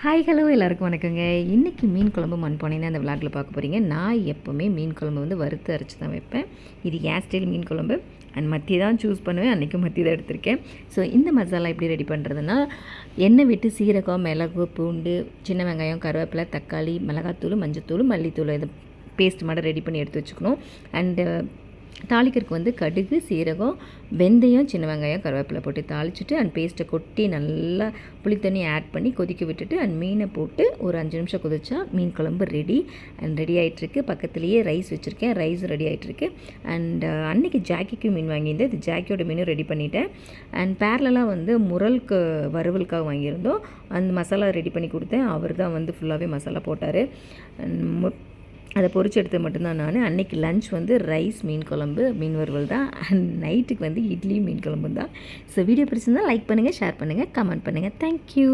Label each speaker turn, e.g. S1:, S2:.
S1: Hi hello எல்லாருக்கும் வணக்கங்க. இன்றைக்கி மீன் குழம்பு மண்பானைன்னு அந்த விளாகில் பார்க்க போகிறீங்க. நான் எப்போவுமே மீன் குழம்பு வந்து வறுத்து அரைச்சி தான் வைப்பேன். இது ஏன் ஸ்டைல் மீன் குழம்பு அண்ட் மத்தி தான் சூஸ் பண்ணுவேன். அன்றைக்கும் மத்தி தான் எடுத்திருக்கேன். ஸோ இந்த மசாலா எப்படி ரெடி பண்ணுறதுன்னா, எண்ணெய் விட்டு சீரகம், மிளகு, பூண்டு, சின்ன வெங்காயம், கருவேப்பிலை, தக்காளி, மிளகாத்தூள், மஞ்சத்தூள், மல்லித்தூள் இது பேஸ்ட் மாதிரி ரெடி பண்ணி எடுத்து வச்சுக்கணும். அண்டு தாளிக்கிறதுக்கு வந்து கடுகு, சீரகம், வெந்தயம், சின்ன வெங்காயம், கருவேப்பிலை போட்டு தாளிச்சிட்டு அண்ட் பேஸ்ட்டை கொட்டி நல்லா புளித்தண்ணி ஆட் பண்ணி கொதிக்க விட்டுட்டு அண்ட் மீனை போட்டு ஒரு 5 நிமிஷம் கொதிச்சா மீன் குழம்பு ரெடி அண்ட் ரெடி ஆகிட்டுருக்கு. பக்கத்துலேயே ரைஸ் வச்சுருக்கேன், ரைஸ் ரெடி ஆகிட்டுருக்கு. அண்ட் அன்றைக்கி ஜாக்கிக்கு மீன் வாங்கியிருந்தேன். இது ஜாக்கியோட மீனும் ரெடி பண்ணிட்டேன். அண்ட் பேரலாக வந்து முரலுக்கு வறுவலுக்காக வாங்கியிருந்தோம். அந்த மசாலா ரெடி பண்ணி கொடுத்தேன். அவர் தான் வந்து ஃபுல்லாகவே மசாலா போட்டார். அதை பொரிச்சு எடுத்து மட்டும்தான் நான். அன்றைக்கி லன்ச் வந்து ரைஸ், மீன் குழம்பு, மீன் வறுவல் தான். அண்ட் நைட்டுக்கு வந்து இட்லி, மீன் குழம்பு தான். ஸோ வீடியோ பிடிச்சிருந்தால் லைக் பண்ணுங்கள், ஷேர் பண்ணுங்கள், கமெண்ட் பண்ணுங்கள். தேங்க்யூ.